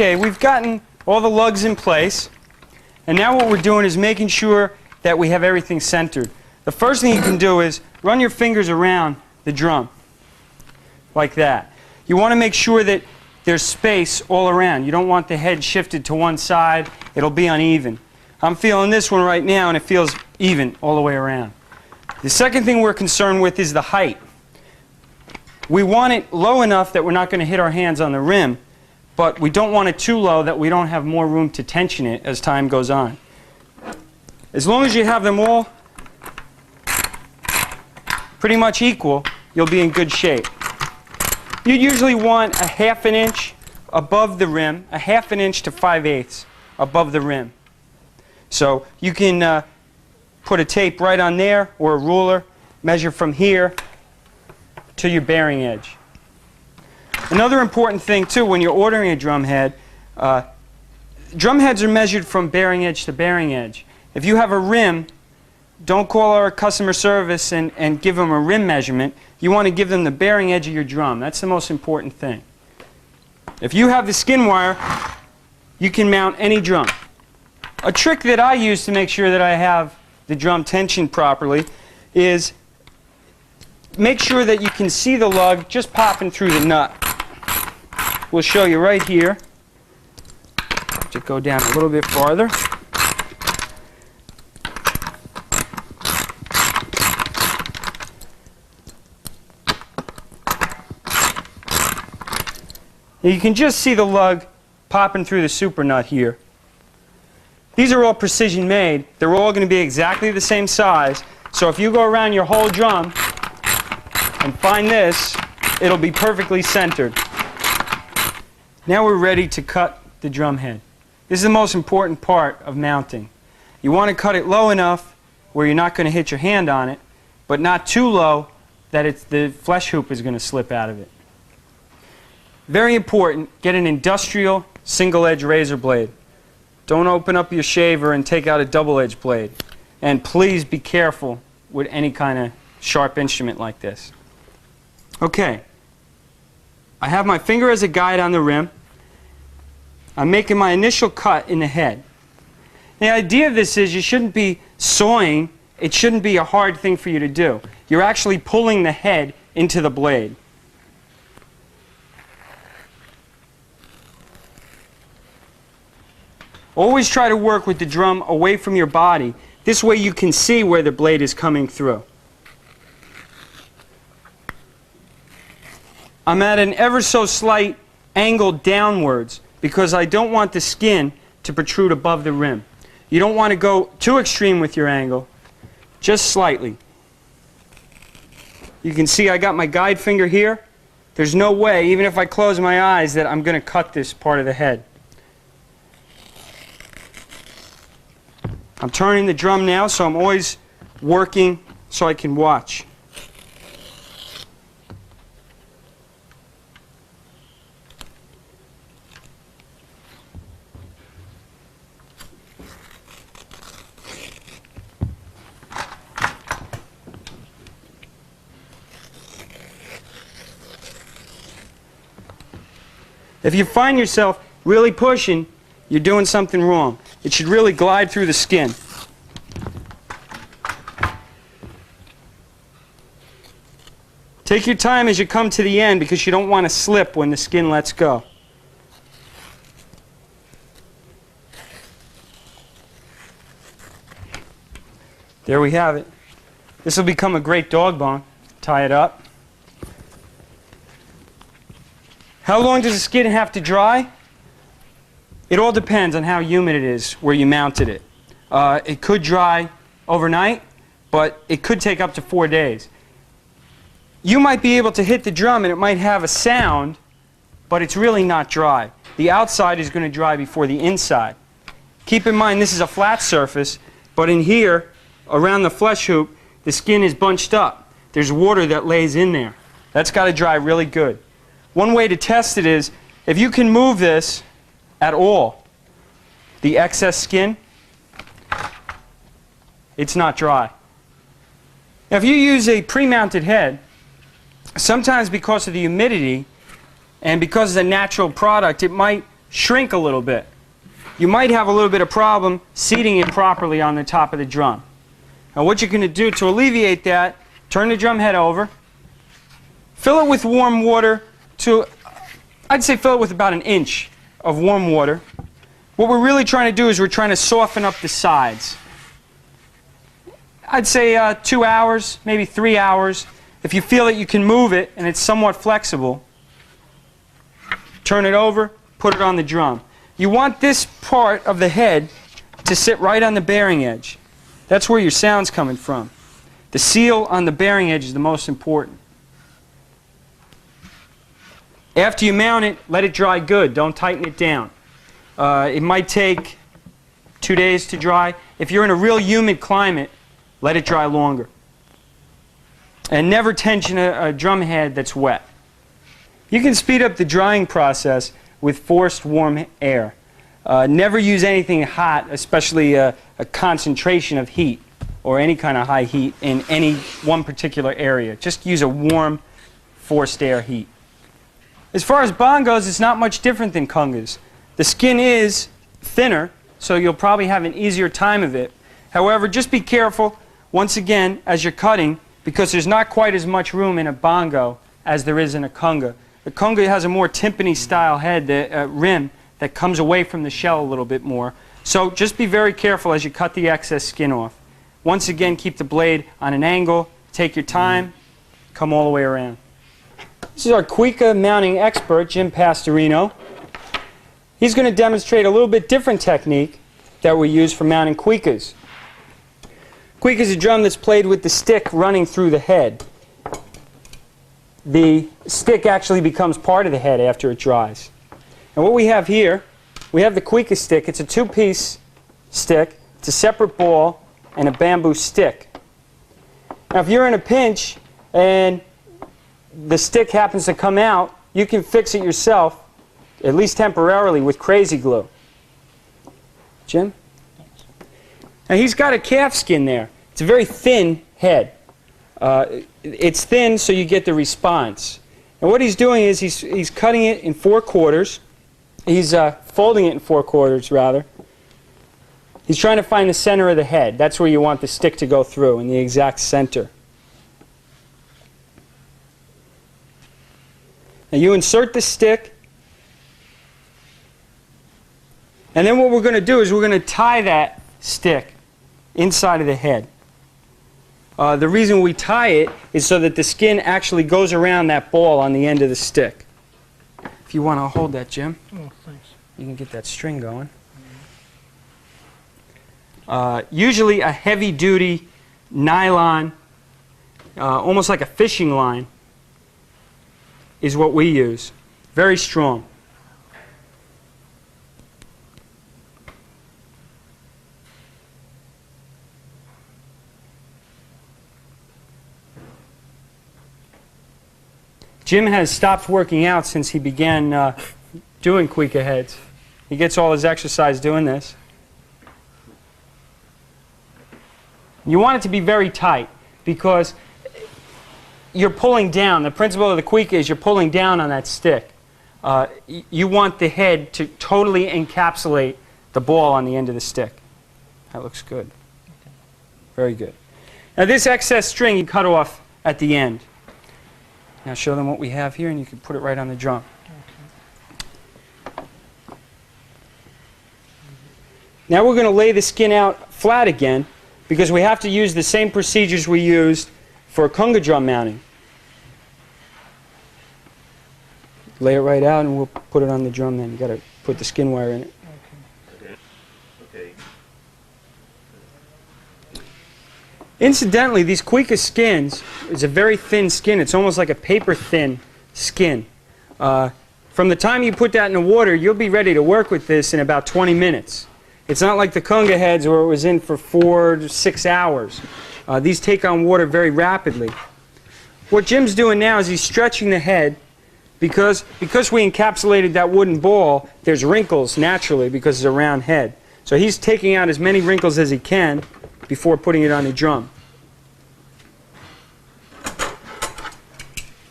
Okay, we've gotten all the lugs in place, and now what we're doing is making sure that we have everything centered. The first thing you can do is run your fingers around the drum, like that. You want to make sure that there's space all around. You don't want the head shifted to one side. It'll be uneven. I'm feeling this one right now, and it feels even all the way around. The second thing we're concerned with is the height. We want it low enough that we're not going to hit our hands on the rim, but we don't want it too low that we don't have more room to tension it as time goes on. As long as you have them all pretty much equal, you'll be in good shape. You usually want a ½ an inch above the rim, a ½ an inch to 5/8 above the rim. So you can put a tape right on there or a ruler, measure from here to your bearing edge. Another important thing too when you're ordering a drum head, drum heads are measured from bearing edge to bearing edge. If you have a rim, don't call our customer service and give them a rim measurement. You want to give them the bearing edge of your drum. That's the most important thing. If you have the skin wire, you can mount any drum. A trick that I use to make sure that I have the drum tensioned properly is make sure that you can see the lug just popping through the nut. We'll show you right here. Just go down a little bit farther. You can just see the lug popping through the super nut here. These are all precision made. They're all going to be exactly the same size. So if you go around your whole drum and find this, it'll be perfectly centered. Now we're ready to cut the drum head. This is the most important part of mounting. You want to cut it low enough where you're not going to hit your hand on it, but not too low that the flesh hoop is going to slip out of it. Very important, get an industrial single-edge razor blade. Don't open up your shaver and take out a double-edged blade. And please be careful with any kind of sharp instrument like this. Okay, I have my finger as a guide on the rim. I'm making my initial cut in the head. The idea of this is you shouldn't be sawing. It shouldn't be a hard thing for you to do. You're actually pulling the head into the blade. Always try to work with the drum away from your body. This way you can see where the blade is coming through. I'm at an ever so slight angle downwards because I don't want the skin to protrude above the rim. You don't want to go too extreme with your angle, just slightly. You can see I got my guide finger here. There's no way, even if I close my eyes, that I'm going to cut this part of the head. I'm turning the drum now, so I'm always working so I can watch. If you find yourself really pushing, you're doing something wrong. It should really glide through the skin. Take your time as you come to the end because you don't want to slip when the skin lets go. There we have it. This will become a great dog bone. Tie it up. How long does the skin have to dry? It all depends on how humid it is where you mounted it. It could dry overnight, but it could take up to 4 days. You might be able to hit the drum and it might have a sound, but it's really not dry. The outside is going to dry before the inside. Keep in mind this is a flat surface, but in here, around the flesh hoop, the skin is bunched up. There's water that lays in there. That's got to dry really good. One way to test it is, if you can move this at all, the excess skin, it's not dry. Now if you use a pre-mounted head, sometimes because of the humidity and because of the natural product, it might shrink a little bit. You might have a little bit of problem seating it properly on the top of the drum. Now what you're going to do to alleviate that, turn the drum head over, fill it with warm water to, I'd say fill it with about 1 inch of warm water. What we're really trying to do is we're trying to soften up the sides. I'd say 2 hours, maybe 3 hours. If you feel that you can move it and it's somewhat flexible, turn it over, put it on the drum. You want this part of the head to sit right on the bearing edge. That's where your sound's coming from. The seal on the bearing edge is the most important. After you mount it, let it dry good. Don't tighten it down. It might take 2 days to dry. If you're in a real humid climate, let it dry longer. And never tension a drum head that's wet. You can speed up the drying process with forced warm air. Never use anything hot, especially a concentration of heat or any kind of high heat in any one particular area. Just use a warm, forced air heat. As far as bongos, it's not much different than congas. The skin is thinner, so you'll probably have an easier time of it. However, just be careful, once again, as you're cutting, because there's not quite as much room in a bongo as there is in a conga. The conga has a more timpani-style head, the rim, that comes away from the shell a little bit more. So just be very careful as you cut the excess skin off. Once again, keep the blade on an angle, take your time, come all the way around. This is our Cuica mounting expert, Jim Pastorino. He's going to demonstrate a little bit different technique that we use for mounting Cuicas. Cuica is a drum that's played with the stick running through the head. The stick actually becomes part of the head after it dries. And what we have here, we have the Cuica stick. It's a 2-piece stick. It's a separate ball and a bamboo stick. Now if you're in a pinch and the stick happens to come out, you can fix it yourself, at least temporarily, with crazy glue. Jim? Now he's got a calf skin there. It's a very thin head. It's thin so you get the response. And what he's doing is he's cutting it in 4/4. He's folding it in 4/4 rather. He's trying to find the center of the head. That's where you want the stick to go through, in the exact center. Now you insert the stick, and then what we're going to do is we're going to tie that stick inside of the head. The reason we tie it is so that the skin actually goes around that ball on the end of the stick. If you want to hold that, Jim, oh, thanks. You can get that string going. Usually a heavy-duty nylon, almost like a fishing line, is what we use. Very strong. Jim has stopped working out since he began doing Cuica heads. He gets all his exercise doing this. You want it to be very tight because you're pulling down. The principle of the Cuica is you're pulling down on that stick. You want the head to totally encapsulate the ball on the end of the stick. That looks good. Very good. Now this excess string you cut off at the end. Now show them what we have here and you can put it right on the drum. Now we're going to lay the skin out flat again because we have to use the same procedures we used for conga drum mounting. Lay it right out and we'll put it on the drum then. You've got to put the skin wire in it. Okay. Incidentally, these Cuica skins is a very thin skin. It's almost like a paper-thin skin. From the time you put that in the water, you'll be ready to work with this in about 20 minutes. It's not like the conga heads where it was in for 4 to 6 hours. These take on water very rapidly. What Jim's doing now is he's stretching the head because we encapsulated that wooden ball, there's wrinkles naturally because it's a round head. So he's taking out as many wrinkles as he can before putting it on the drum.